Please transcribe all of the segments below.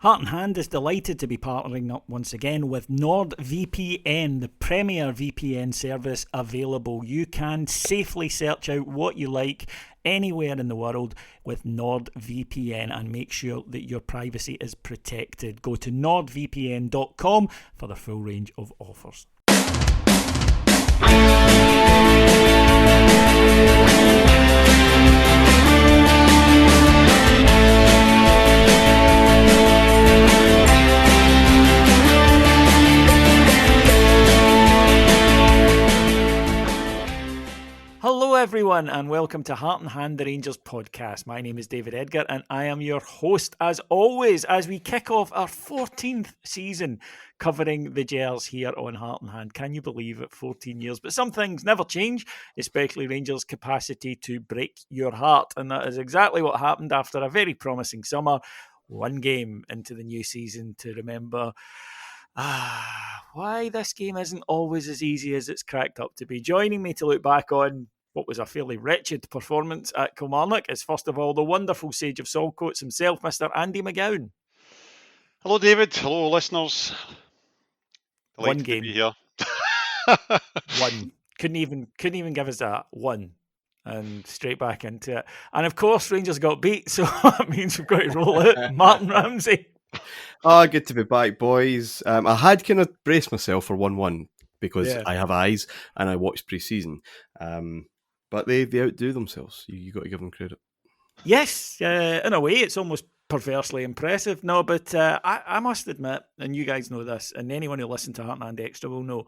Heart and Hand is delighted to be partnering up once again with NordVPN, the premier VPN service available. You can safely search out what you like anywhere in the world with NordVPN and make sure that your privacy is protected. Go to nordvpn.com for the full range of offers. Hello everyone and welcome to Heart and Hand, the Rangers podcast. My name is David Edgar and I am your host as always as we kick off our 14th season covering the Gers here on Heart and Hand. Can you believe it? 14 years. But some things never change, especially Rangers' capacity to break your heart. And that is exactly what happened after a very promising summer. One game into the new season to remember why this game isn't always as easy as it's cracked up to be. Joining me to look back on what was a fairly wretched performance at Kilmarnock is, first of all, the wonderful sage of Saltcoats himself, Mr. Andy McGowan. Hello, David. Hello, listeners. One Delighted game. to be here. One. Couldn't even give us that. One. And straight back into it. And of course, Rangers got beat, so that means we've got to roll out Martyn Ramsey. Good to be back, boys. I had kind of braced myself for 1-1 because I have eyes and I watched pre-season. But they outdo themselves. You got to give them credit. Yes, in a way, it's almost perversely impressive. No, but I must admit, and you guys know this, and anyone who listened to Heart and Hand Extra will know,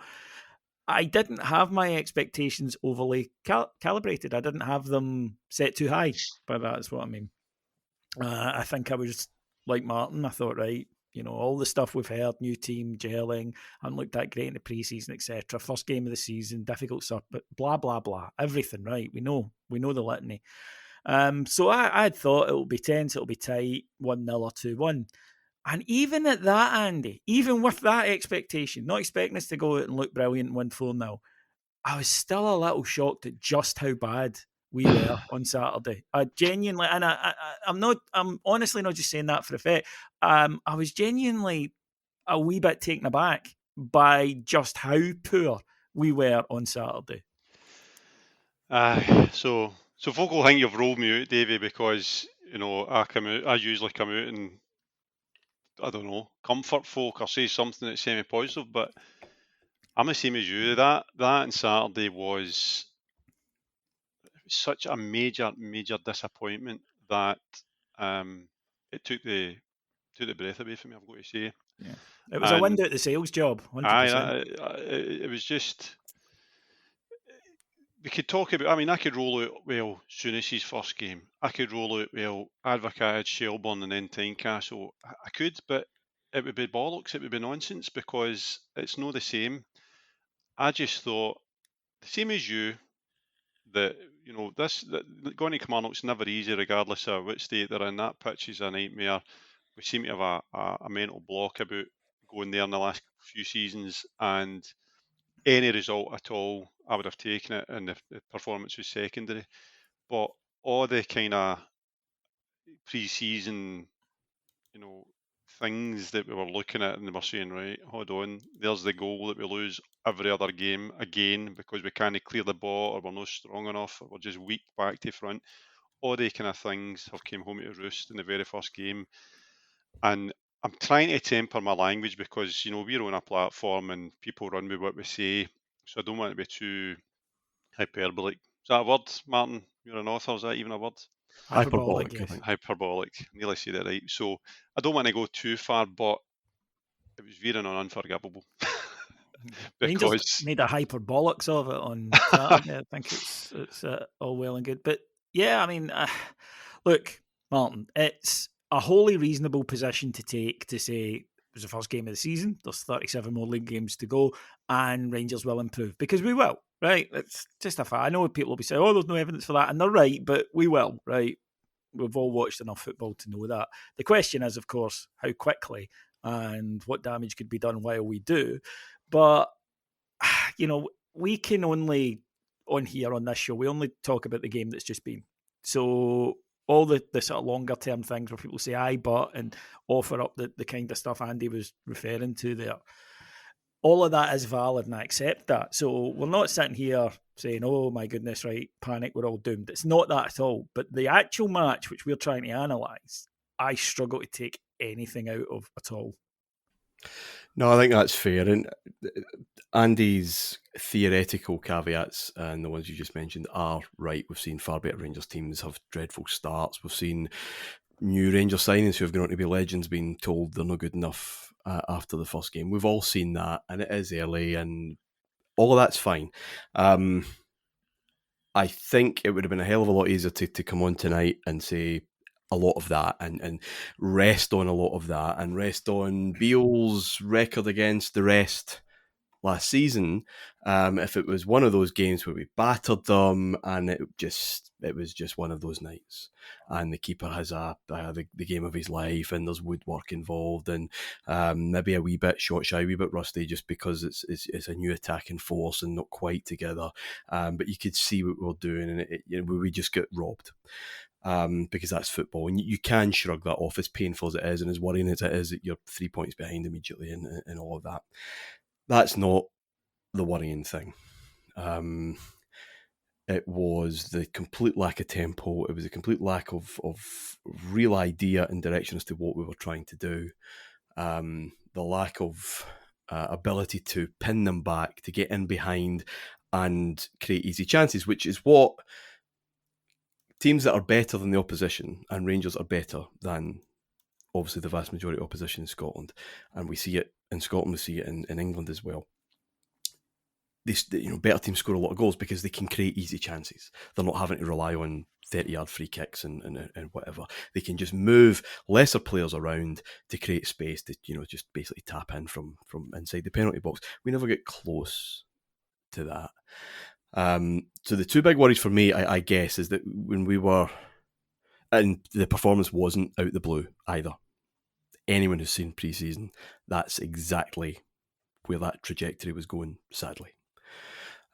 I didn't have my expectations overly calibrated. I didn't have them set too high. By that is what I mean. I think I was like Martyn. I thought, right, you know, all the stuff we've heard, new team, gelling, hadn't looked that great in the pre-season, etc. First game of the season, difficult stuff, but blah, blah, blah. Everything, right? We know the litany. So I had thought it'll be tense, it'll be tight, 1-0 or 2-1. And even at that, Andy, even with that expectation, not expecting us to go out and look brilliant and win 4-0, I was still a little shocked at just how bad we were on Saturday. I genuinely, and I'm honestly not just saying that for effect. I was genuinely a wee bit taken aback by just how poor we were on Saturday. So folk will think you've rolled me out, Davey, because, you know, I usually come out and, I don't know, comfort folk or say something that's semi-positive, but I'm the same as you. That on Saturday was such a major disappointment that it took the breath away from me, I've got to say. Yeah. It was a wind out the sails job, 100%. It was just... We could talk about, I could roll out, Souness's first game. I could roll out, Advocaat, Shelbourne and then Tynecastle. I could, but it would be bollocks, it would be nonsense because it's not the same. I just thought, the same as you, that, you know, going to Kilmarnock's never easy regardless of what state they're in. That pitch is a nightmare. We seem to have a mental block about going there in the last few seasons, and any result at all, I would have taken it, and the performance was secondary. But all the kind of pre-season, you know, things that we were looking at and they were saying, right, hold on, there's the goal that we lose every other game again because we can't clear the ball or we're not strong enough or we're just weak back to front. All the kind of things have came home to roost in the very first game. And I'm trying to temper my language because, you know, we're on a platform and people run with what we say. So I don't want to be too hyperbolic. Is that a word, Martyn? You're an author, is that even a word? Hyperbolic. I think. Hyperbolic. Nearly said it right. So I don't want to go too far, but it was veering on unforgivable. Because Rangers made a hyperbolics of it on Saturday. I think it's all well and good. But yeah, look, Martyn, it's a wholly reasonable position to take to say it was the first game of the season. There's 37 more league games to go, and Rangers will improve because we will, right? It's just a fact. I know people will be saying, "Oh, there's no evidence for that," and they're right, but we will, right? We've all watched enough football to know that. The question is, of course, how quickly and what damage could be done while we do. But you know, we can only on this show we only talk about the game that's just been. So all the sort of longer term things where people say aye but and offer up the kind of stuff Andy was referring to there. All of that is valid and I accept that. So we're not sitting here saying, oh my goodness, right, panic, we're all doomed. It's not that at all. But the actual match, which we're trying to analyse, I struggle to take anything out of at all. No, I think that's fair. And Andy's theoretical caveats and the ones you just mentioned are right. We've seen far better Rangers teams have dreadful starts. We've seen new Rangers signings who have gone on to be legends being told they're not good enough after the first game. We've all seen that, and it is early, and all of that's fine. I think it would have been a hell of a lot easier to come on tonight and say a lot of that and rest on a lot of that and rest on Beale's record against the rest last season. If it was one of those games where we battered them and it was just one of those nights, and the keeper has the game of his life and there's woodwork involved and maybe a wee bit shot shy, a wee bit rusty just because it's a new attacking force and not quite together, but you could see what we were doing and we just got robbed. Because that's football, and you can shrug that off, as painful as it is and as worrying as it is that you're 3 points behind immediately and all of that. That's not the worrying thing. It was the complete lack of tempo. It was a complete lack of real idea and direction as to what we were trying to do. The lack of ability to pin them back, to get in behind and create easy chances, which is what teams that are better than the opposition, and Rangers are better than obviously the vast majority of opposition in Scotland, and we see it in Scotland, we see it in England as well. Better teams score a lot of goals because they can create easy chances. They're not having to rely on 30-yard free kicks and whatever. They can just move lesser players around to create space to just basically tap in from inside the penalty box. We never get close to that. So the two big worries for me, I guess, is that when we were, and the performance wasn't out the blue either. Anyone who's seen pre-season, that's exactly where that trajectory was going, sadly.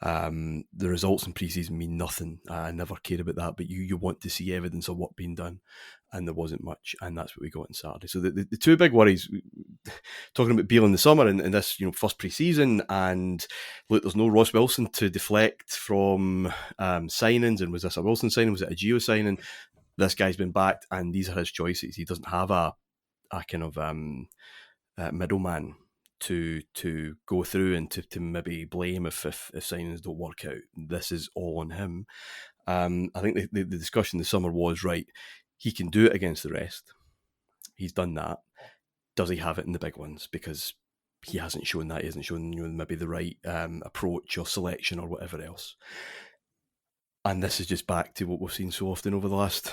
The results in pre-season mean nothing. I never cared about that, but you want to see evidence of what being done, and there wasn't much, and that's what we got on Saturday. So the two big worries, talking about Beale in the summer and this first pre-season, and look, there's no Ross Wilson to deflect from signings, and was this a Wilson signing, was it a Gio signing? This guy's been backed, and these are his choices. He doesn't have a kind of middleman to go through and to maybe blame if signings don't work out. This is all on him. I think the discussion this summer was, right, he can do it against the rest. He's done that. Does he have it in the big ones? Because he hasn't shown that. He hasn't shown maybe the right approach or selection or whatever else. And this is just back to what we've seen so often over the last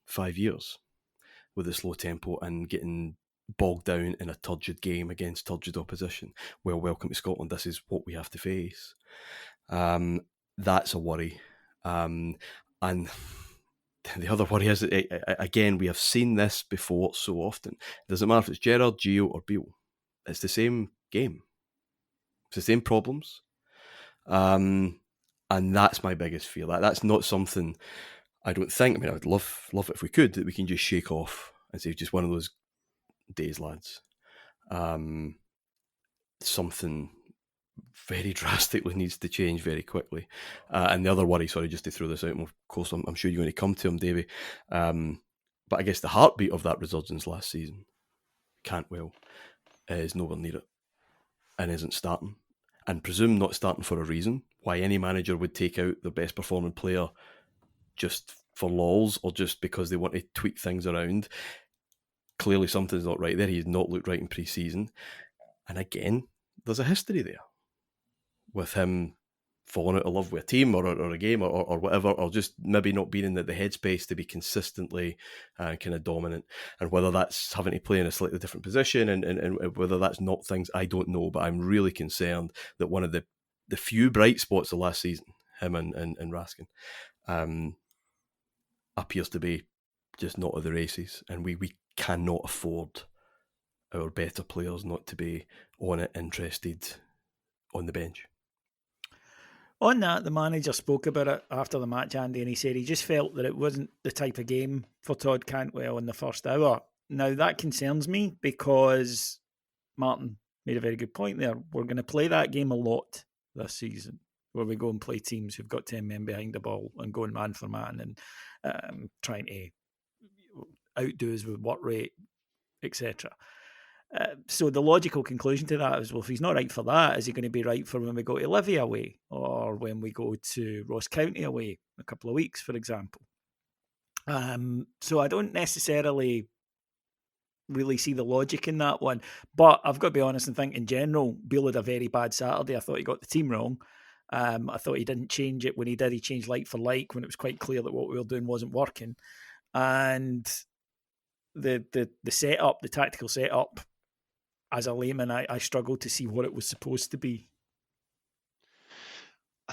5 years with the slow tempo and getting bogged down in a turgid game against turgid opposition. Well, welcome to Scotland. This is what we have to face. That's a worry. And the other worry is that, again, we have seen this before so often. It doesn't matter if it's Gerrard, Gio or Beale. It's the same game. It's the same problems. And that's my biggest fear. That's not something I don't think. I mean, I would love it if we could, that we can just shake off and say just one of those days, lads. Something very drastically needs to change very quickly. And the other worry, sorry, just to throw this out, and of course I'm sure you're going to come to him, Davey. But I guess the heartbeat of that resurgence last season, Cantwell, is nowhere near it and isn't starting. And presume not starting for a reason. Why any manager would take out the best performing player just for lols or just because they want to tweak things around. Clearly something's not right there. He's not looked right in pre-season. And again, there's a history there with him falling out of love with a team or a game or whatever, or just maybe not being in the headspace to be consistently kind of dominant. And whether that's having to play in a slightly different position and whether that's not things, I don't know. But I'm really concerned that one of the few bright spots of last season, him and Raskin, appears to be just not at the races. And we cannot afford our better players not to be on it, interested on the bench. On that, the manager spoke about it after the match, Andy, and he said he just felt that it wasn't the type of game for Todd Cantwell in the first hour. Now, that concerns me because Martyn made a very good point there. We're going to play that game a lot this season, where we go and play teams who've got 10 men behind the ball and going man for man and trying to outdo us with work rate, etc. So the logical conclusion to that is, well, if he's not right for that, is he going to be right for when we go to Livy away or when we go to Ross County away in a couple of weeks, for example? So I don't necessarily really see the logic in that one. But I've got to be honest and think in general, Beale had a very bad Saturday. I thought he got the team wrong. I thought he didn't change it when he did. He changed like for like when it was quite clear that what we were doing wasn't working. And the setup, the tactical setup, as a layman, I struggled to see what it was supposed to be.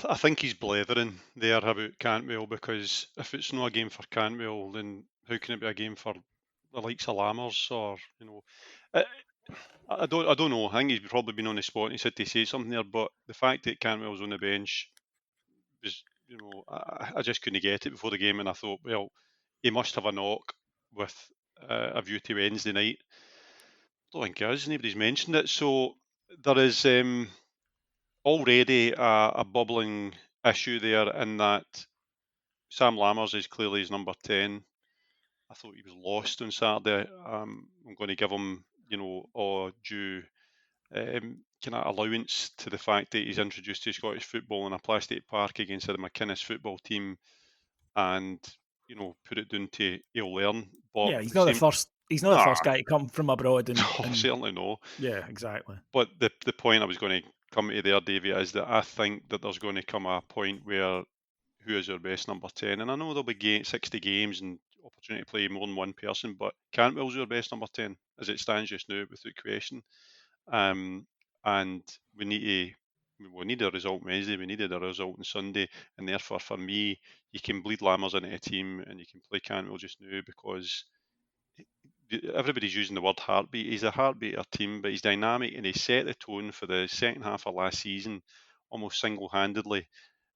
I think he's blethering there about Cantwell, because if it's not a game for Cantwell, then how can it be a game for the likes of Lammers? Or, you know, I don't know. I think he's probably been on the spot and he said to say something there, but the fact that Cantwell was on the bench was, you know, I just couldn't get it before the game, and I thought, well, he must have a knock with a view to Wednesday night. I don't think he has. Nobody's mentioned it. So there is already a bubbling issue there in that Sam Lammers is clearly his number 10. I thought he was lost on Saturday. I'm going to give him, you know, due kind of allowance to the fact that he's introduced to Scottish football in a plastic park against the McInnes football team, and, you know, put it down to he'll learn. But yeah, he's not the first. He's not the first guy to come from abroad. And certainly no. Yeah, exactly. But the point I was going to come to there, Davey, is that I think that there's going to come a point where who is your best number 10? And I know there'll be 60 games and opportunity to play more than one person, but Cantwell's your best number 10 as it stands just now, without question. And we need a result Wednesday, we needed a result on Sunday, and therefore for me, you can bleed Lammers into a team and you can play Cantwell just now, because everybody's using the word heartbeat. He's a heartbeat of our team, but he's dynamic and he set the tone for the second half of last season almost single-handedly,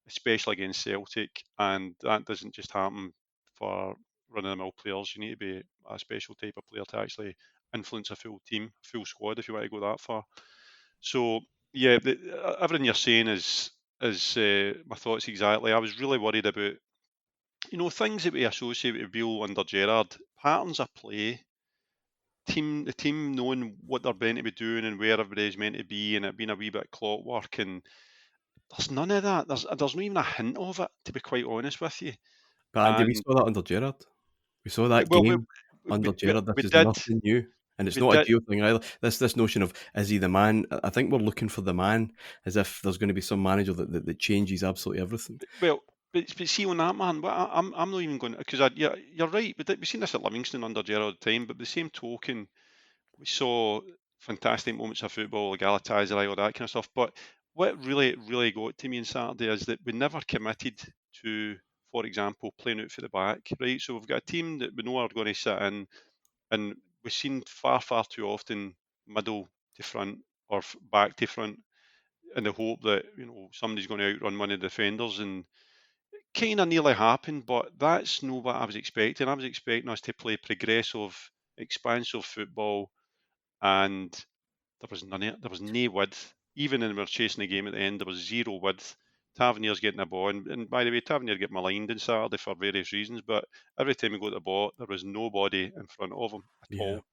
especially against Celtic, and that doesn't just happen for run-of-the-mill players. You need to be a special type of player to actually influence a full team, full squad, if you want to go that far. So yeah, everything you're saying is my thoughts exactly. I was really worried about, you know, things that we associate with Beale under Gerrard, patterns of play, the team knowing what they're meant to be doing and where everybody's meant to be, and it being a wee bit clockwork, and there's none of that. There's not even a hint of it, to be quite honest with you. But Andy, we saw that under Gerrard. We saw that game under Gerrard. This is nothing new. And it's not a Gio thing either. This notion of, is he the man? I think we're looking for the man, as if there's going to be some manager that changes absolutely everything. Well, but see on that, man, I'm not even going to, because you're right. We've seen this at Livingston under Gerrard all the time, but by the same token, we saw fantastic moments of football, Galatasaray, all that kind of stuff. But what really got to me on Saturday is that we never committed to, for example, playing out for the back, right? So we've got a team that we know are going to sit in, and we've seen far too often middle to front or back to front, in the hope that, you know, somebody's going to outrun one of the defenders, and kind of nearly happened, but that's not what I was expecting. I was expecting us to play progressive, expansive football, and there was none of it. There was no width. Even when we were chasing the game at the end, there was zero width. Tavernier's getting a ball, and by the way, Tavernier get maligned on Saturday for various reasons, but every time we got the ball, there was nobody in front of him at all.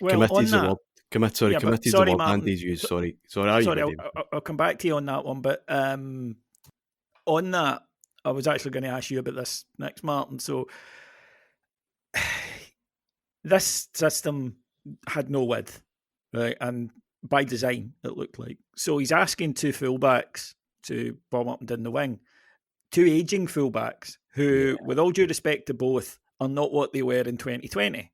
Well, committee's the word. Committee's the word Andy's used. Sorry, I'll come back to you on that one, but on that, I was actually going to ask you about this next, Martyn. So this system had no width, right? And by design, it looked like. So he's asking two fullbacks to bomb up and down the wing. Two ageing fullbacks who, with all due respect to both, are not what they were in 2020.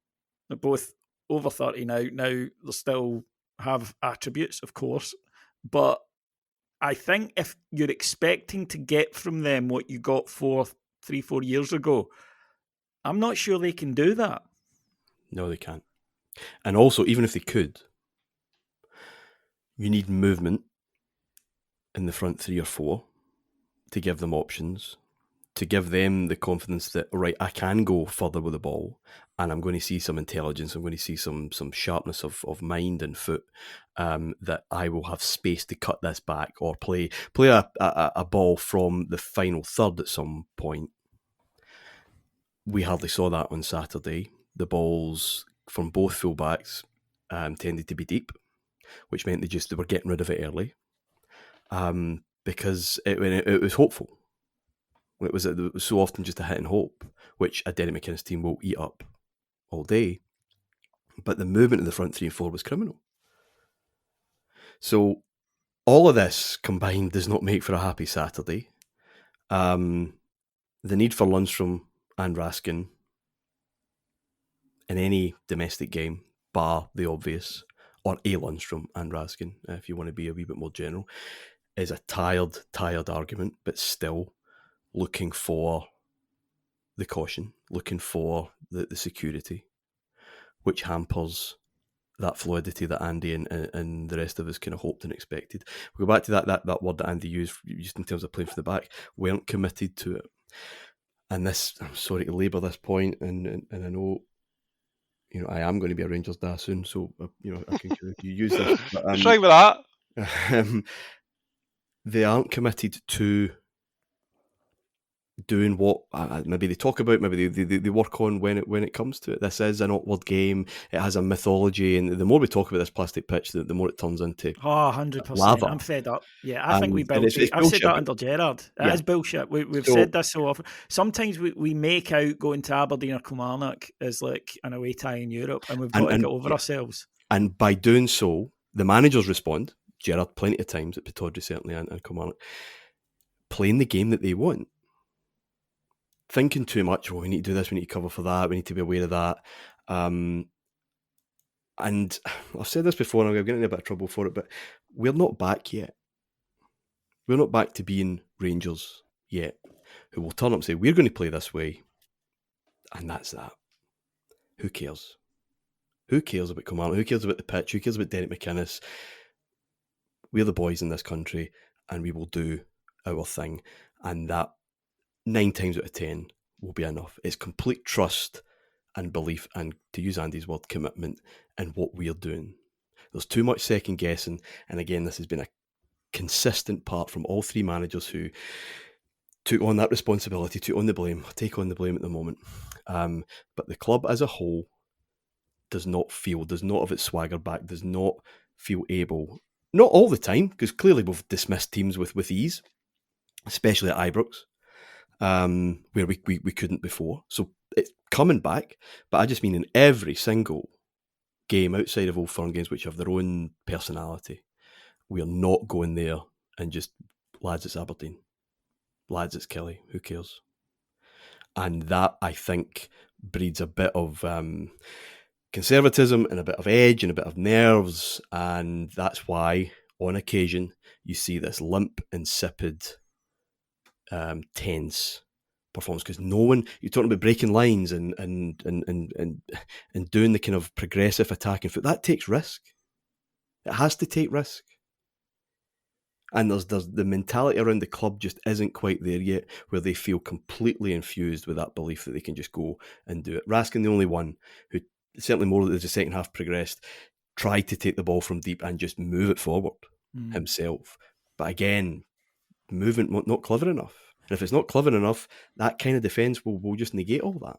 They're both over 30 now. Now, they still have attributes, of course, but I think if you're expecting to get from them what you got 4 years ago, I'm not sure they can do that. No, they can't. And also, even if they could, you need movement in the front 3 or 4. to give them options, to give them the confidence that, all right, I can go further with the ball, and I'm going to see some intelligence, I'm going to see some sharpness of mind and foot, that I will have space to cut this back or play a ball from the final third at some point. We hardly saw that on Saturday. The balls from both fullbacks tended to be deep, which meant they were getting rid of it early, because it was hopeful. It was so often just a hit and hope, which a Derek McInnes team will eat up all day. But the movement in the front 3 and 4 was criminal. So all of this combined does not make for a happy Saturday. The need for Lundstram and Raskin in any domestic game, bar the obvious, or a Lundstram and Raskin, if you want to be a wee bit more general, is a tired argument, but still looking for the caution, looking for the security, which hampers that fluidity that Andy and the rest of us kind of hoped and expected. We go back to that word that Andy used in terms of playing for the back, weren't committed to it. And this, I'm sorry to labour this point, and I know, I am going to be a Rangers dad soon, so I can use this. But, what's wrong with that? They aren't committed to doing what maybe they talk about, maybe they work on when it comes to it. This is an awkward game. It has a mythology, and the more we talk about this plastic pitch, the more it turns into 100%. lava. I'm fed up. Yeah, I think we built it's it. I've bullshit, said that under Gerrard. It is bullshit. We've said this so often. Sometimes we make out going to Aberdeen or Kilmarnock as like an away tie in Europe, and we've got to get over ourselves. And by doing so, the managers respond. Gerrard plenty of times at Pittodrie certainly, and Kilmarnock, playing the game that they want. Thinking too much, we need to do this, we need to cover for that, we need to be aware of that. And I've said this before, and I'm getting in a bit of trouble for it, but we're not back yet. We're not back to being Rangers yet, who will turn up and say, we're going to play this way, and that's that. Who cares? Who cares about Kilmarnock? Who cares about the pitch? Who cares about Derek McInnes? We're the boys in this country, and we will do our thing. And that 9 times out of 10 will be enough. It's complete trust and belief, and to use Andy's word, commitment in what we're doing. There's too much second guessing, and again, this has been a consistent part from all 3 managers who took on that responsibility, take on the blame at the moment. But the club as a whole does not have its swagger back, does not feel able, not all the time, because clearly we've dismissed teams with ease, especially at Ibrox. Where we couldn't before. So it's coming back, but I just mean in every single game outside of Old Firm games, which have their own personality, we are not going there and just, lads, it's Aberdeen, lads, it's Kelly, who cares? And that, I think, breeds a bit of conservatism and a bit of edge and a bit of nerves, and that's why, on occasion, you see this limp, insipid, tense performance, because no one, you're talking about breaking lines and doing the kind of progressive attacking foot, that takes risk. It has to take risk, and there's the mentality around the club just isn't quite there yet, where they feel completely infused with that belief that they can just go and do it. Raskin, the only one who, certainly more as the second half progressed, tried to take the ball from deep and just move it forward himself, but again, movement not clever enough. And if it's not clever enough, that kind of defence will just negate all that.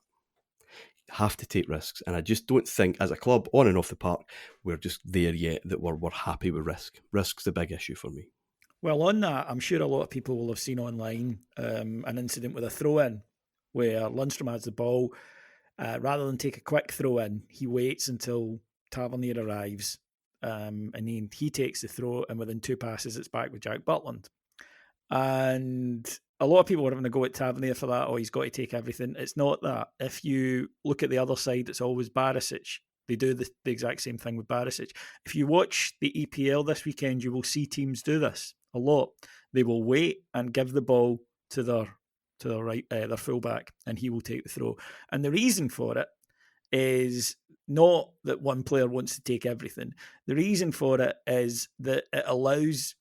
You have to take risks, and I just don't think, as a club, on and off the park, we're just there yet that we're happy with risk. Risk's the big issue for me. Well, on that, I'm sure a lot of people will have seen online an incident with a throw-in where Lundstram has the ball. Rather than take a quick throw-in, he waits until Tavernier arrives, and then he takes the throw, and within 2 passes, it's back with Jack Butland. And a lot of people were having to go at Tavernier for that. Oh, he's got to take everything. It's not that. If you look at the other side, it's always Barisic. They do the exact same thing with Barisic. If you watch the EPL this weekend, you will see teams do this a lot. They will wait and give the ball to their right, their fullback, and he will take the throw. And the reason for it is not that one player wants to take everything. The reason for it is that it allows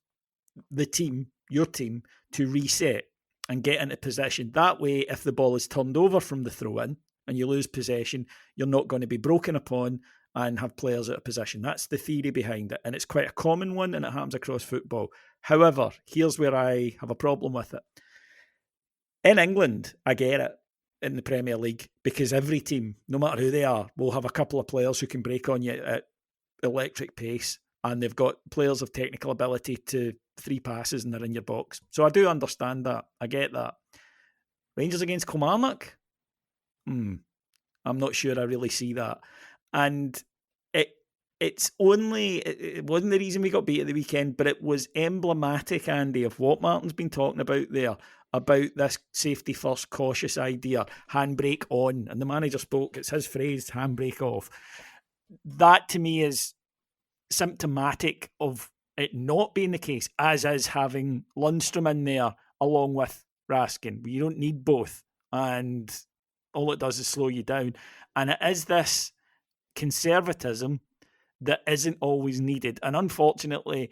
the team, your team, to reset. and get into possession. That way, if the ball is turned over from the throw-in and you lose possession, you're not going to be broken upon and have players out of position. That's the theory behind it, and it's quite a common one, and it happens across football. However, here's where I have a problem with it. In England, I get it in the Premier League, because every team, no matter who they are, will have a couple of players who can break on you at electric pace, and they've got players of technical ability to 3 passes and they're in your box. So I do understand that. I get that. Rangers against Kilmarnock? I'm not sure I really see that. And it wasn't the reason we got beat at the weekend, but it was emblematic, Andy, of what Martyn's been talking about there, about this safety first, cautious idea, handbrake on. And the manager spoke, it's his phrase, handbrake off. That to me is symptomatic of it not being the case, as is having Lundstram in there along with Raskin. You don't need both. And all it does is slow you down. And it is this conservatism that isn't always needed. And unfortunately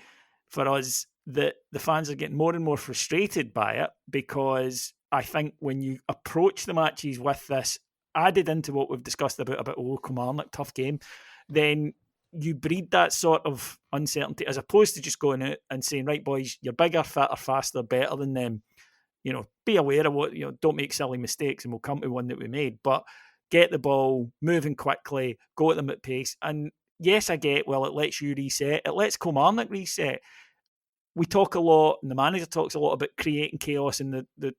for us, the fans are getting more and more frustrated by it, because I think when you approach the matches with this, added into what we've discussed about Kilmarnock, tough game, then you breed that sort of uncertainty, as opposed to just going out and saying, right, boys, you're bigger, fitter, faster, better than them. Be aware of what, don't make silly mistakes, and we'll come to one that we made, but get the ball moving quickly, go at them at pace. And yes, I get, well, it lets you reset. It lets Kilmarnock reset. We talk a lot, and the manager talks a lot about creating chaos in the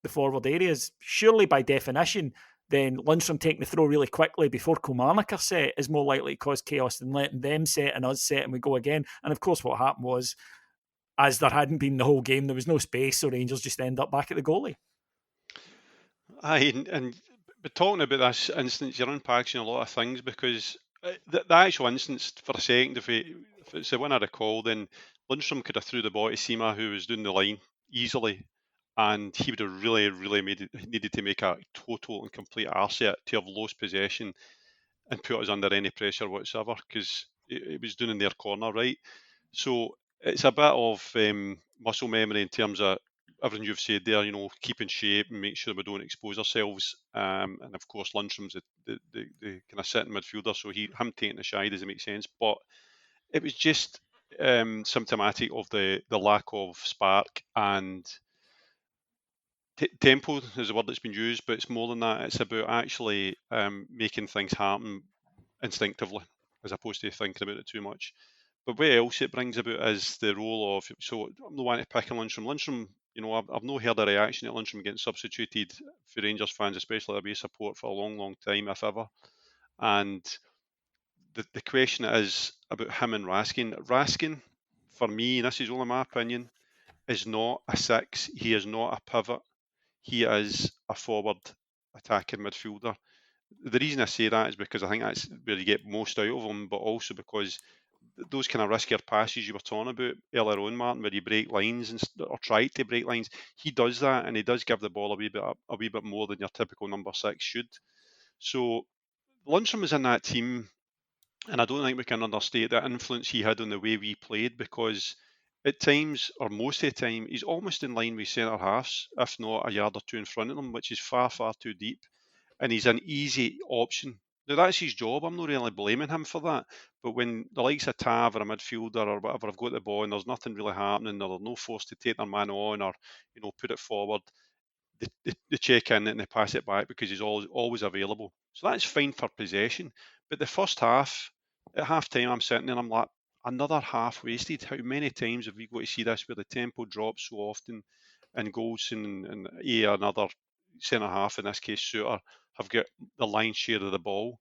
forward areas. Surely, by definition, then Lundstram taking the throw really quickly before Kilmarnock are set is more likely to cause chaos than letting them set and us set and we go again. And of course, what happened was, as there hadn't been the whole game, there was no space, so Rangers just end up back at the goalie. Aye, but talking about this instance, you're unpacking a lot of things, because the actual instance, for a second, if it's the one I recall, then Lundstram could have threw the ball to Sima, who was doing the line easily, and he would have really, really needed to make a total and complete arse of it to have lost possession and put us under any pressure whatsoever, because it was doing in their corner, right? So it's a bit of muscle memory in terms of everything you've said there, keep in shape and make sure we don't expose ourselves. And of course, Lundstram's the kind of sitting midfielder, so him taking the shy doesn't make sense. But it was just symptomatic of the lack of spark and tempo is the word that's been used, but it's more than that. It's about actually making things happen instinctively, as opposed to thinking about it too much. But what else it brings about is the role of, so I'm not wanting to pick on Lundstram. Lundstram, I've not heard a reaction at Lundstram getting substituted for Rangers fans, especially away support, for a long, long time, if ever. And the question is about him and Raskin. Raskin, for me, and this is only my opinion, is not a 6. He is not a pivot. He is a forward attacking midfielder. The reason I say that is because I think that's where you get most out of him, but also because those kind of riskier passes you were talking about earlier on, Martyn, where you break lines or try to break lines, he does that, and he does give the ball a wee bit more than your typical number 6 should. So Lundstram was in that team, and I don't think we can understate the influence he had on the way we played, because at times, or most of the time, he's almost in line with centre halves, if not a yard or two in front of them, which is far, far too deep. And he's an easy option. Now, that's his job. I'm not really blaming him for that. But when the likes of Tav or a midfielder or whatever have got the ball and there's nothing really happening, or there's no force to take their man on or put it forward, they check in and they pass it back because he's always available. So that's fine for possession. But the first half, at half time, I'm sitting there and I'm like, another half wasted. How many times have we got to see this where the tempo drops so often and goals and another centre half, in this case Suter, have got the lion's share of the ball?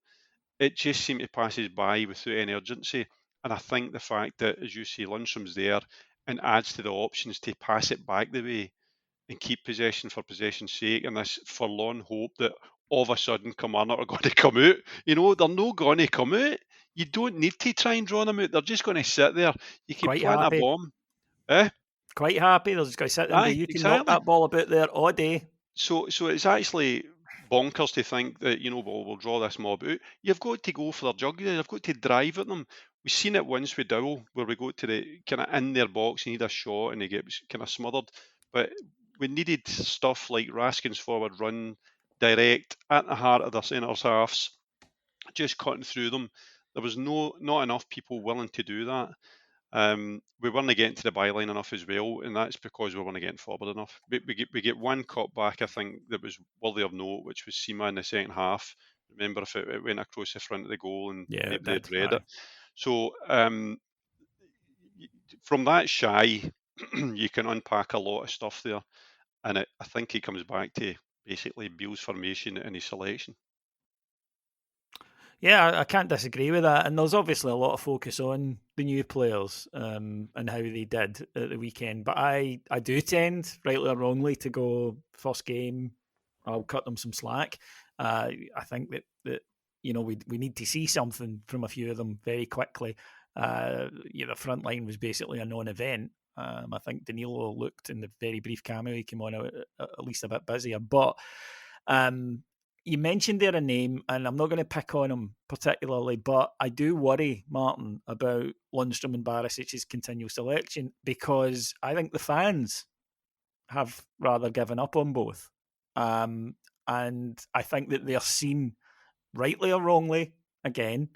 It just seemed to pass us by without any urgency. And I think the fact that, as you say, Lundstram's there and adds to the options to pass it back the way and keep possession for possession's sake, and this forlorn hope that all of a sudden Kilmarnock are going to come out. They're not going to come out. You don't need to try and draw them out. They're just going to sit there. You can plant a bomb. Quite happy. They're just going to sit there and you can knock that ball about there all day. So it's actually bonkers to think that, we'll draw this mob out. You've got to go for their jugular. You've got to drive at them. We've seen it once with Dowell, where we go to the kind of in their box and need a shot and they get kind of smothered. But we needed stuff like Raskin's forward run, direct at the heart of their centres halves, just cutting through them. There was not enough people willing to do that. We weren't getting to the byline enough as well, and that's because we weren't getting forward enough. We get one cut back, I think, that was worthy of note, which was Seema in the second half. Remember, if it went across the front of the goal and maybe they'd read it. So from that shy, you can unpack a lot of stuff there, and I think he comes back to basically Beale's formation and his selection. Yeah, I can't disagree with that. And there's obviously a lot of focus on the new players and how they did at the weekend. But I do tend, rightly or wrongly, to go first game, I'll cut them some slack. I think that we need to see something from a few of them very quickly. The front line was basically a non-event. I think Danilo looked in the very brief cameo he came on at least a bit busier. But you mentioned there a name, and I'm not going to pick on him particularly, but I do worry, Martyn, about Lundstram and Barisic's continual selection, because I think the fans have rather given up on both. And I think that they're seen, rightly or wrongly, again,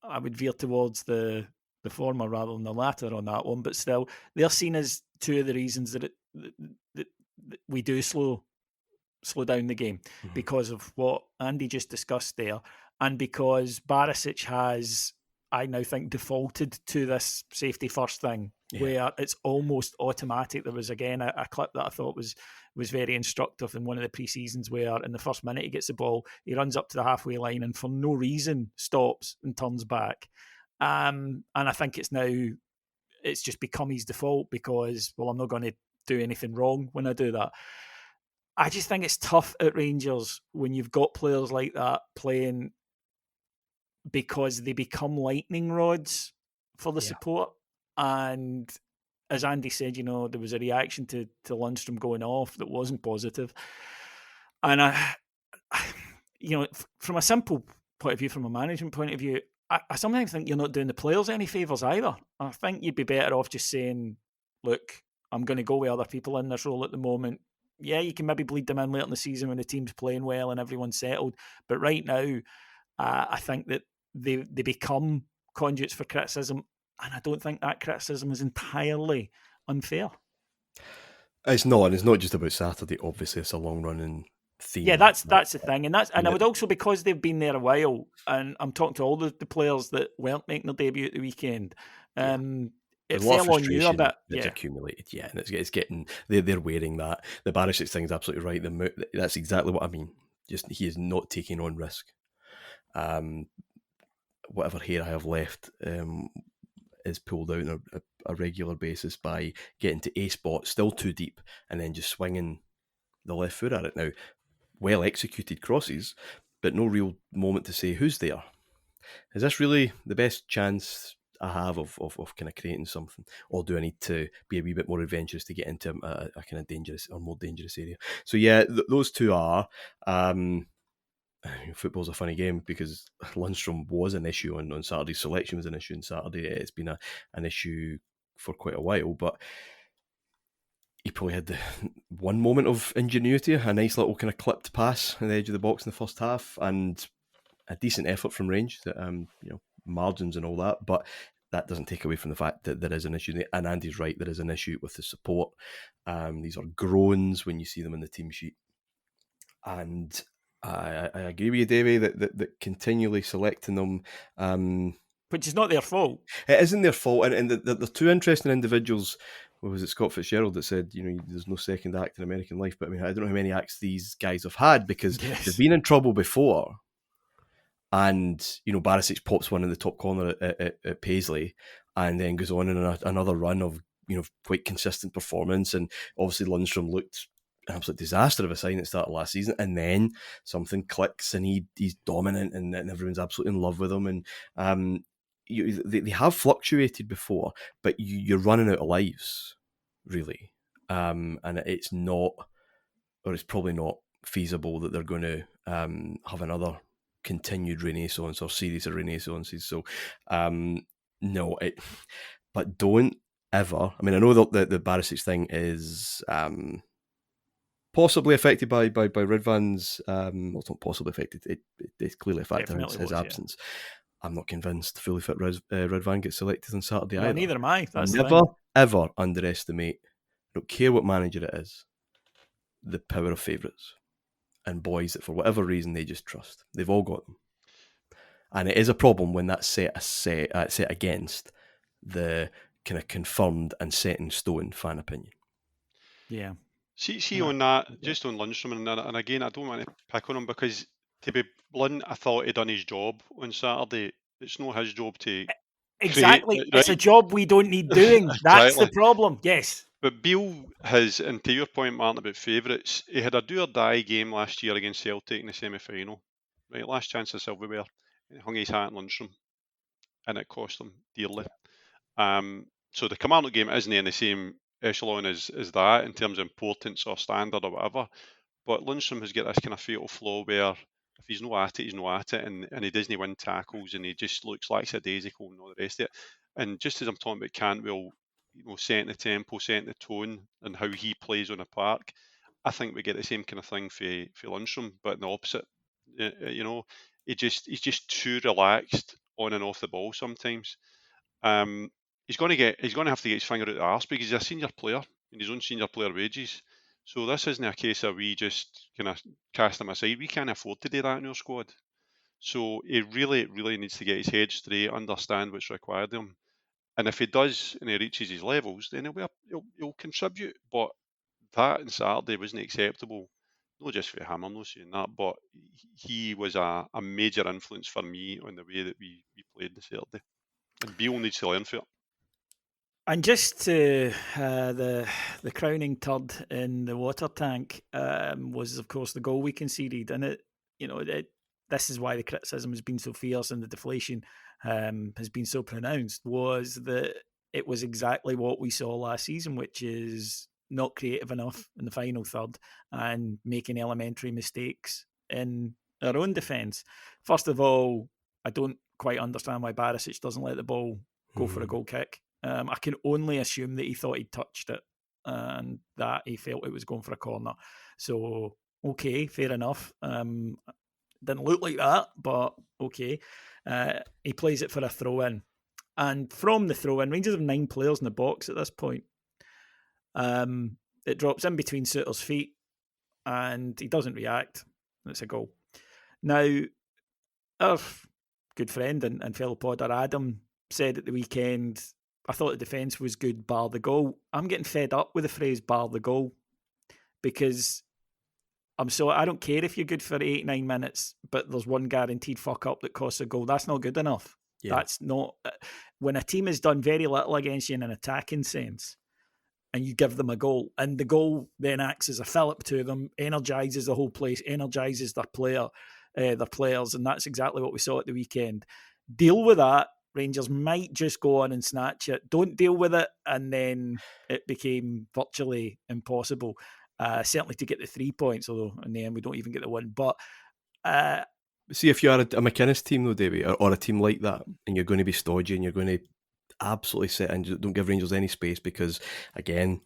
I would veer towards the former rather than the latter on that one, but still, they're seen as two of the reasons that we do slow down the game, because of what Andy just discussed there, and because Barisic has, I now think, defaulted to this safety first thing, where it's almost automatic. There was again a clip that I thought was very instructive in one of the pre-seasons, where in the first minute he gets the ball, he runs up to the halfway line and for no reason stops and turns back. And I think it's just become his default, because, well, I'm not going to do anything wrong when I do that. I just think it's tough at Rangers when you've got players like that playing, because they become lightning rods for the support. And as Andy said, there was a reaction to Lundstram going off that wasn't positive. And from a simple point of view, from a management point of view, I sometimes think you're not doing the players any favours either. I think you'd be better off just saying, look, I'm going to go with other people in this role at the moment. Yeah, you can maybe bleed them in later in the season when the team's playing well and everyone's settled. But right now, I think that they become conduits for criticism, and I don't think that criticism is entirely unfair. It's not, and it's not just about Saturday. Obviously, it's a long-running theme. Yeah, that's the thing, and I would also, because they've been there a while, and I'm talking to all the players that weren't making their debut at the weekend. It fell on you a bit. It's accumulated, and it's getting, they're wearing that. The Barisic thing is absolutely right. That's exactly what I mean. Just, he is not taking on risk. Whatever hair I have left is pulled out on a regular basis by getting to a spot, still too deep, and then just swinging the left foot at it. Now, well executed crosses, but no real moment to say who's there. Is this really the best chance I have of kind of creating something, or do I need to be a wee bit more adventurous to get into a kind of dangerous or more dangerous area? So yeah, those two are. Football's a funny game, because Lundstram was an issue on Saturday. Selection was an issue on Saturday. It's been an issue for quite a while, but he probably had the one moment of ingenuity, a nice little kind of clipped pass on the edge of the box in the first half, and a decent effort from range, that margins and all that, but that doesn't take away from the fact that there is an issue. And Andy's right, there is an issue with the support. These are groans when you see them in the team sheet, and I agree with you, Davey, that continually selecting them, which is not their fault. It isn't their fault, and they're two interesting individuals. What was it, Scott Fitzgerald, that said, there's no second act in American life? But I mean, I don't know how many acts these guys have had, because they've been in trouble before. And, Barisic pops one in the top corner at Paisley, and then goes on in another run of, quite consistent performance. And obviously Lundstram looked an absolute disaster of a sign at the start of last season, and then something clicks and he's dominant, and everyone's absolutely in love with him. And they have fluctuated before, but you're running out of lives, really. And it's not, or it's probably not feasible that they're going to have another continued renaissance or series of renaissances. So no, but don't ever, I mean, I know that the Barisic thing is possibly affected by Ridvan's. Well, it's not possibly affected. It's clearly a factor in Definitely his was, absence. I'm not convinced fully fit Ridvan gets selected on Saturday either. Neither am I. That's Never, ever underestimate, I don't care what manager it is, the power of favourites and boys that for whatever reason they just trust. They've all got them. And it is a problem when that's set against the kind of confirmed and set in stone fan opinion. Yeah. See on that, just on Lundstram, and again, I don't want to pick on him because, to be blunt, I thought he'd done his job on Saturday. It's not his job to Exactly. create, It's a right? job we don't need doing. That's the Exactly. problem. Yes. But Beale has, and to your point, Martin, about favourites, he had a do-or-die game last year against Celtic in the semi-final. Right, last chance of silverware. He hung his hat on Lundstram, and it cost him dearly. So the Kilmarnock game isn't in the same echelon as that in terms of importance or standard or whatever. But Lundstram has got this kind of fatal flaw where if he's not at it, he's not at it, and he doesn't win tackles, and he just looks lackadaisical and all the rest of it. And just as I'm talking about Cantwell, setting the tempo, setting the tone, and how he plays on a park, I think we get the same kind of thing for Lundstram, but in the opposite. He's just too relaxed on and off the ball sometimes. He's going to have to get his finger out the arse because he's a senior player and he's on senior player wages. So this isn't a case of we just kind of cast him aside. We can't afford to do that in our squad. So he really, really needs to get his head straight, understand what's required of him. And if he does and he reaches his levels, then he'll contribute. But that on Saturday wasn't acceptable. Not just for him, I'm not saying that, but he was a major influence for me on the way that we played this Saturday. And Beale needs to learn for it. And just to the crowning turd in the water tank was, of course, the goal we conceded, and this is why the criticism has been so fierce and the deflation has been so pronounced. Was that it was exactly what we saw last season, which is not creative enough in the final third and making elementary mistakes in our own defence. First of all, I don't quite understand why Barisic doesn't let the ball go for a goal kick. I can only assume that he thought he'd touched it and that he felt it was going for a corner. So, okay, fair enough. Didn't look like that, but okay. He plays it for a throw-in. And from the throw-in, Rangers have 9 players in the box at this point. It drops in between Suter's feet and he doesn't react. It's a goal. Now, our good friend and fellow podder Adam said at the weekend, I thought the defence was good, bar the goal. I'm getting fed up with the phrase bar the goal because I don't care if you're good for 8-9 minutes, but there's one guaranteed fuck up that costs a goal. That's not good enough. Yeah. That's not... When a team has done very little against you in an attacking sense and you give them a goal, and the goal then acts as a fillip to them, energises the whole place, energises their players, and that's exactly what we saw at the weekend. Deal with that. Rangers might just go on and snatch it. Don't deal with it, and then it became virtually impossible. Certainly to get the 3 points, although in the end we don't even get the win. But see, if you're a McInnes team though, Davey, or a team like that, and you're going to be stodgy and you're going to absolutely sit and don't give Rangers any space because, again,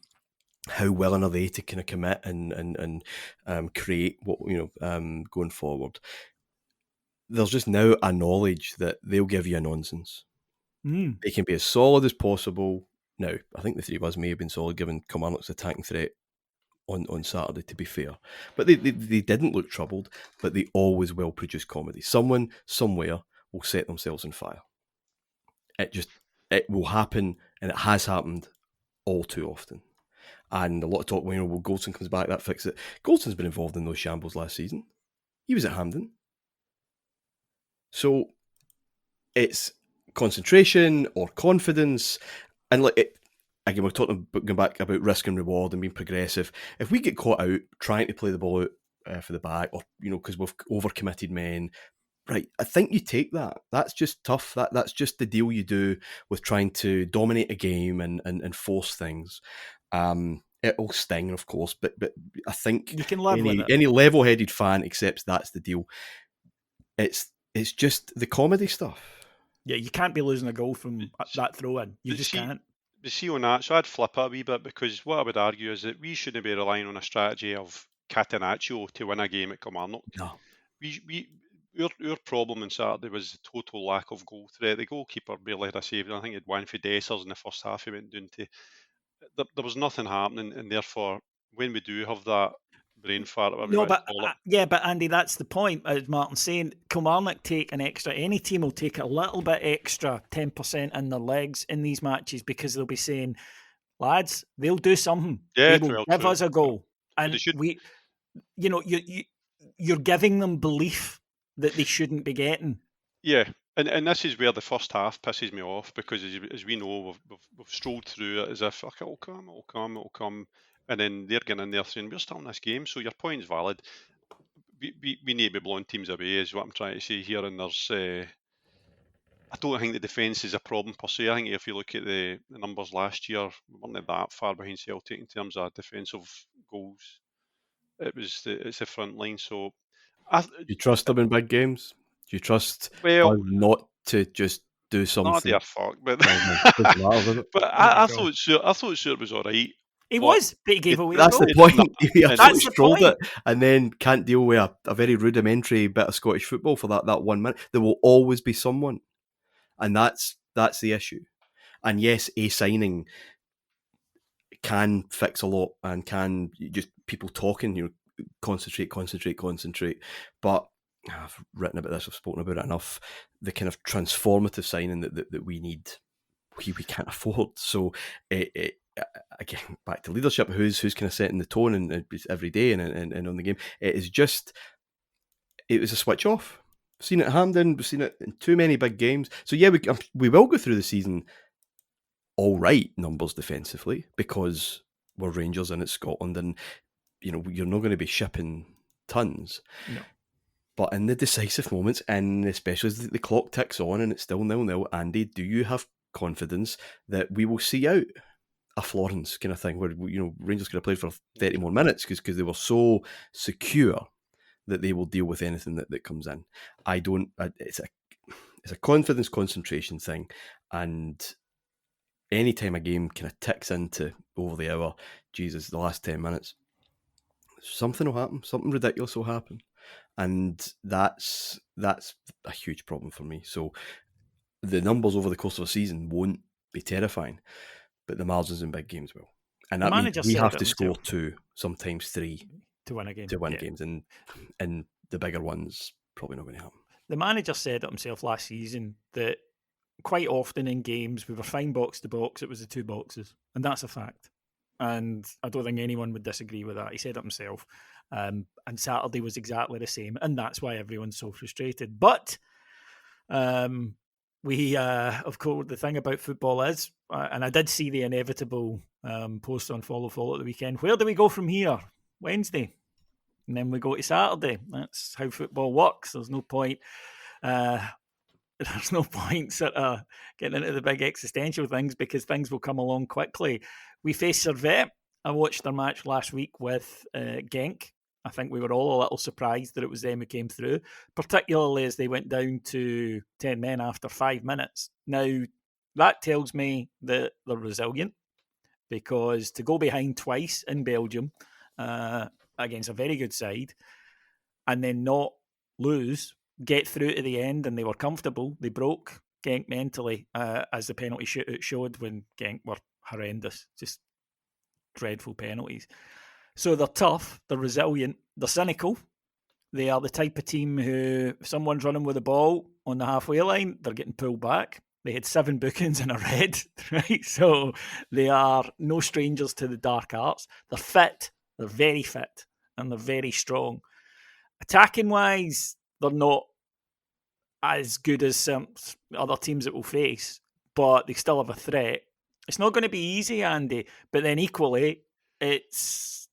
how willing are they to kind of commit and create what going forward? There's just now a knowledge that they'll give you a nonsense. They can be as solid as possible. Now, I think the three of us may have been solid given Kilmarnock's attacking threat on Saturday, to be fair. But they didn't look troubled, but they always will produce comedy. Someone, somewhere, will set themselves on fire. It will happen, and it has happened all too often. And a lot of talk, Goldson comes back, that fixes it. Goldson's been involved in those shambles last season. He was at Hampden. So it's concentration or confidence. And again, we're talking going back about risk and reward and being progressive. If we get caught out trying to play the ball out for the back, or because we've overcommitted men, right? I think you take that. That's just tough. That's just the deal you do with trying to dominate a game and force things. It'll sting, of course, but I think you can live with it. Any level-headed fan accepts that's the deal. It's just the comedy stuff. Yeah, you can't be losing a goal from that throw-in. You just can't. But see on that, so I'd flip it a wee bit because what I would argue is that we shouldn't be relying on a strategy of Catenaccio to win a game at Kilmarnock. No. Our problem on Saturday was the total lack of goal threat. The goalkeeper barely had a save. I think he had one for Dessers in the first half. He went down to. There was nothing happening, and therefore, when we do have that brain fart, whatever you No, want to but call it, yeah, but Andy, that's the point. As Martin's saying, Kilmarnock take an extra. Any team will take a little bit extra, 10% in their legs in these matches because they'll be saying, "Lads, they'll do something. yeah, They will well, give true. us a goal," They and should. you're giving them belief that they shouldn't be getting. Yeah, and this is where the first half pisses me off because as we know, we've strolled through it as if okay, it'll come, and then they're getting in there saying we're still in this game. So your point's valid. We need to be blowing teams away, is what I'm trying to say here. And there's, I don't think the defence is a problem per se. I think if you look at the numbers last year, we weren't that far behind Celtic in terms of defensive goals. It's the front line. So, You trust them in big games? Do you trust well, us not to just do something? not their fuck, but Doesn't matter, does it? but I thought Stuart was all right. He was, but he gave away a That's goal. the point. He That's absolutely the strolled point. it and then can't deal with a very rudimentary bit of Scottish football for that 1 minute. There will always be someone. And that's the issue. And yes, a signing can fix a lot and can just people talking, concentrate. But I've written about this, I've spoken about it enough. The kind of transformative signing that we need, we can't afford. So again, back to leadership, who's kind of setting the tone and every day and on the game. It was a switch off. We've seen it at Hampden, we've seen it in too many big games. So yeah, we will go through the season all right numbers defensively because we're Rangers and it's Scotland, and you're not going to be shipping tons. No. But in the decisive moments, and especially as the clock ticks on and it's still 0-0, Andy, do you have confidence that we will see out a Florence kind of thing where Rangers could have played for 30 more minutes because they were so secure that they will deal with anything that comes in? I don't. It's a confidence concentration thing, and anytime a game kind of ticks into over the hour, Jesus, the last 10 minutes, something will happen. Something ridiculous will happen. And that's a huge problem for me. So the numbers over the course of a season won't be terrifying, but the margins in big games will. And that means we have to score 2, sometimes 3 to win a game. To win games. And the bigger ones, probably not going to happen. The manager said it himself last season that quite often in games we were fine box to box, it was the 2 boxes. And that's a fact. And I don't think anyone would disagree with that. He said it himself. And Saturday was exactly the same. And that's why everyone's so frustrated. But we, of course, the thing about football is, and I did see the inevitable post on Follow at the weekend, where do we go from here? Wednesday. And then we go to Saturday. That's how football works. There's no point... there's no point sort of getting into the big existential things because things will come along quickly. We face Servette. I watched their match last week with Genk. I think we were all a little surprised that it was them who came through, particularly as they went down to 10 men after 5 minutes. Now, that tells me that they're resilient because to go behind twice in Belgium against a very good side and then not lose, get through to the end, and they were comfortable. They broke Genk mentally, as the penalty shootout showed when Genk were horrendous, just dreadful penalties. So they're tough, they're resilient, they're cynical. They are the type of team who, if someone's running with the ball on the halfway line, they're getting pulled back. They had 7 bookings and a red, right? So they are no strangers to the dark arts. They're fit, they're very fit, and they're very strong. Attacking-wise, they're not as good as some other teams that we'll face, but they still have a threat. It's not going to be easy, Andy, but then equally, it's,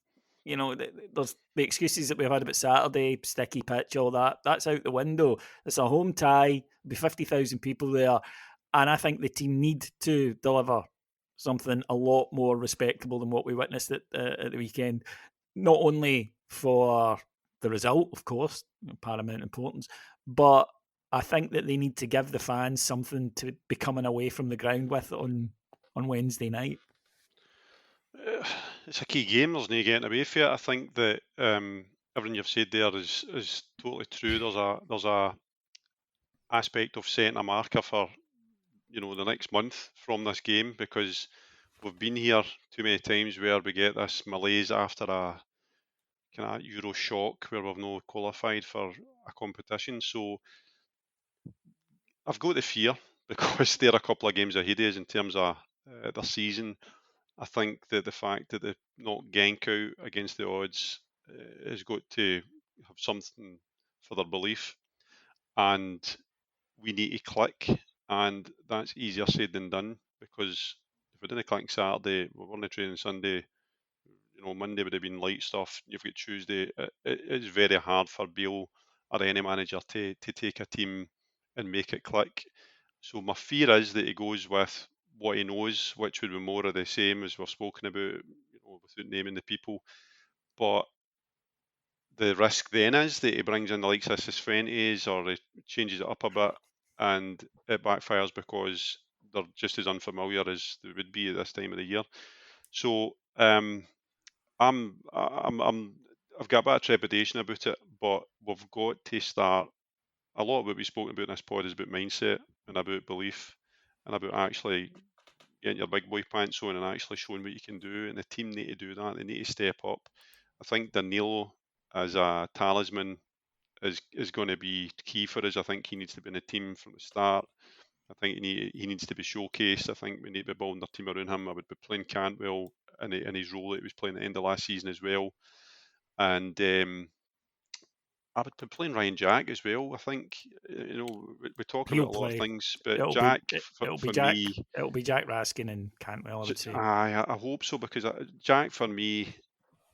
there's the excuses that we've had about Saturday, sticky pitch, all that. That's out the window. It's a home tie, there'll be 50,000 people there, and I think the team need to deliver something a lot more respectable than what we witnessed at the weekend, not only for the result, of course, paramount importance, but I think that they need to give the fans something to be coming away from the ground with on Wednesday night. It's a key game. There's no getting away from it. I think that everything you've said there is totally true. There's a aspect of setting a marker for the next month from this game, because we've been here too many times where we get this malaise after a kind of Euro shock where we've not qualified for a competition. So I've got the fear because they're a couple of games ahead of us in terms of their season. I think that the fact that they've knocked Genk out against the odds has got to have something for their belief, and we need to click, and that's easier said than done, because if we didn't click Saturday, we weren't training Sunday. Monday would have been light stuff. You've got Tuesday. It's very hard for Beale or any manager to take a team and make it click. So my fear is that he goes with what he knows, which would be more of the same as we've spoken about, without naming the people. But the risk then is that he brings in the likes of Cifuentes, or he changes it up a bit, and it backfires because they're just as unfamiliar as they would be at this time of the year. So I've got a bit of trepidation about it, but we've got to start. A lot of what we've spoken about in this pod is about mindset and about belief and about actually getting your big boy pants on and actually showing what you can do. And the team need to do that. They need to step up. I think Danilo as a talisman is going to be key for us. I think he needs to be in the team from the start. I think he needs to be showcased. I think we need to be building our team around him. I would be playing Cantwell in his role that he was playing at the end of last season as well. And I would be playing Ryan Jack as well. I think we talk He'll about a lot of play. things, but It'll Jack be for Jack. me, It'll be Jack Raskin and Cantwell, I would say. I hope so, because Jack for me,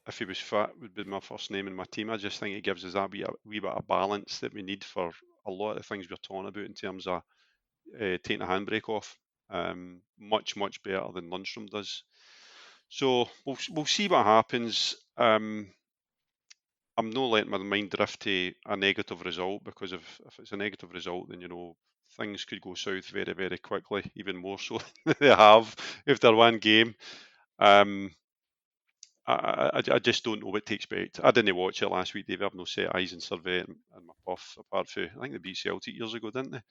if he was fit, would be my first name in my team. I just think it gives us that wee bit of balance that we need for a lot of the things we're talking about in terms of taking the handbrake off. Much better than Lundstram does. So we'll see what happens. I'm not letting my mind drift to a negative result, because if it's a negative result, then things could go south very, very quickly, even more so than they have after one game. I just don't know what to expect. I didn't watch it last week, Dave. I've no set eyes and survey and my puff, apart from, I think they beat Celtic years ago, didn't they?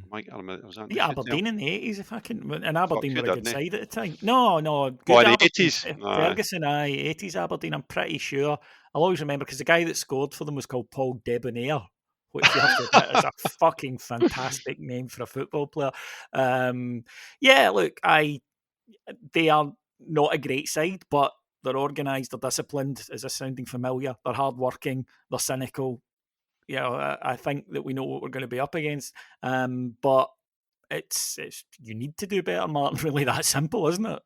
Was that Beat Aberdeen in the 80s, if I can. And Aberdeen were a good side at the time. No, good in the Aberdeen. 80s? Ferguson, 80s Aberdeen, I'm pretty sure. I'll always remember, because the guy that scored for them was called Paul Debonair, which you have to admit is a fucking fantastic name for a football player. Yeah, look, they are not a great side, but they're organised, they're disciplined. Is this sounding familiar? They're hardworking, they're cynical. I think that we know what we're going to be up against. But it's you need to do better, Martin. Really, that simple, isn't it?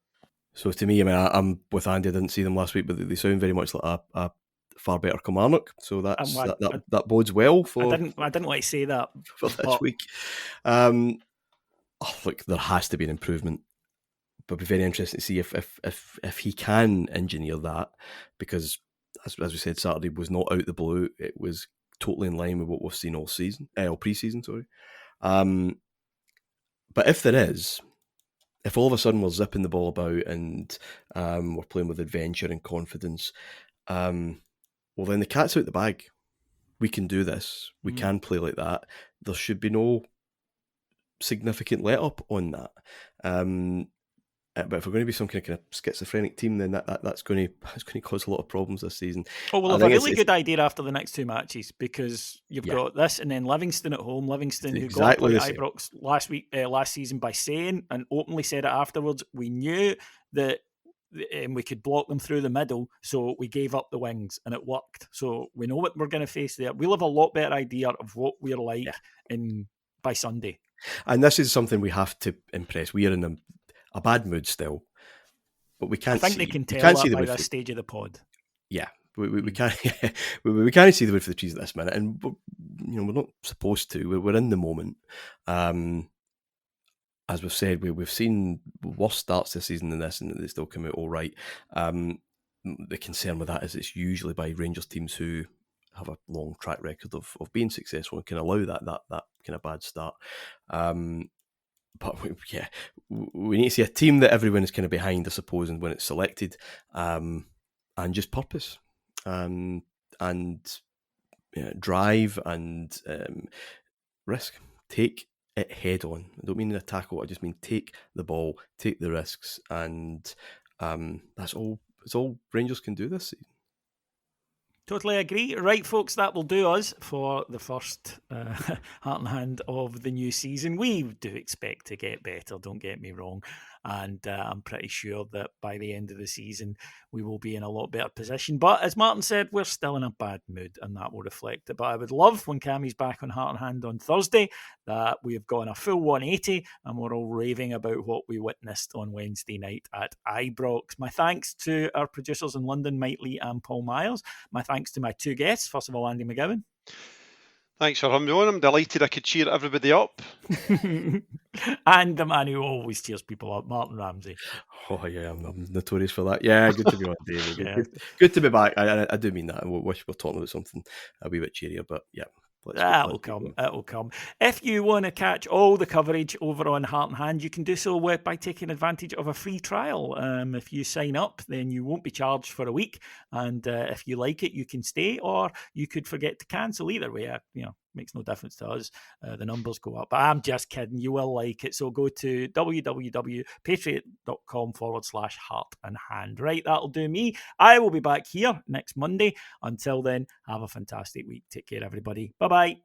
So to me, I mean, I'm with Andy. I didn't see them last week, but they sound very much like a far better Kilmarnock. So that bodes well for. I didn't like to say that for this week. Look, there has to be an improvement, but it'd be very interesting to see if he can engineer that, because as we said, Saturday was not out the blue. It was totally in line with what we've seen all pre-season. Sorry. But if there is, if all of a sudden we're zipping the ball about and we're playing with adventure and confidence, well, then the cat's out the bag. We can do this. We can play like that. There should be no significant let up on that. But if we're going to be some kind of schizophrenic team, then that's going to cause a lot of problems this season. Oh, we'll have a really good idea after the next two matches, because you've got this, and then Livingston at home. Livingston, who got Ibrox last season by saying and openly said it afterwards, we knew that we could block them through the middle, so we gave up the wings, and it worked. So we know what we're going to face there. We'll have a lot better idea of what we're like by Sunday. And this is something we have to impress. We are in a bad mood still, but we can't. I think they can tell that by this stage of the pod. Yeah, we can't. We can't see the wood for the trees at this minute, and we're not supposed to. We're in the moment. As we've said, we've seen worse starts this season than this, and they still come out all right. The concern with that is it's usually by Rangers teams who have a long track record of being successful and can allow that kind of bad start. we need to see a team that everyone is kind of behind, I suppose, and when it's selected, and just purpose, and drive and risk. Take it head on. I don't mean in a tackle. I just mean take the ball, take the risks, and that's all. It's all Rangers can do this season. Totally agree. Right, folks, that will do us for the first Heart and Hand of the new season. We do expect to get better, don't get me wrong. And I'm pretty sure that by the end of the season, we will be in a lot better position. But as Martyn said, we're still in a bad mood, and that will reflect it. But I would love, when Cammie's back on Heart and Hand on Thursday, that we have gone a full 180 and we're all raving about what we witnessed on Wednesday night at Ibrox. My thanks to our producers in London, Mike Lee and Paul Myers. My thanks to my two guests. First of all, Andy McGowan. Thanks for having me on. I'm delighted I could cheer everybody up. And the man who always cheers people up, Martyn Ramsey. Oh yeah, I'm notorious for that. Yeah, good to be on, David. Good to be back. I do mean that. I wish we're talking about something a wee bit cheerier, but yeah. It'll come. If you want to catch all the coverage over on Heart and Hand, you can do so by taking advantage of a free trial. If you sign up, then you won't be charged for a week, and if you like it, you can stay, or you could forget to cancel. Either way, makes no difference to us. The numbers go up. But I'm just kidding. You will like it. So go to www.patreon.com/Heart and Hand. Right, that'll do me. I will be back here next Monday. Until then, have a fantastic week. Take care, everybody. Bye-bye.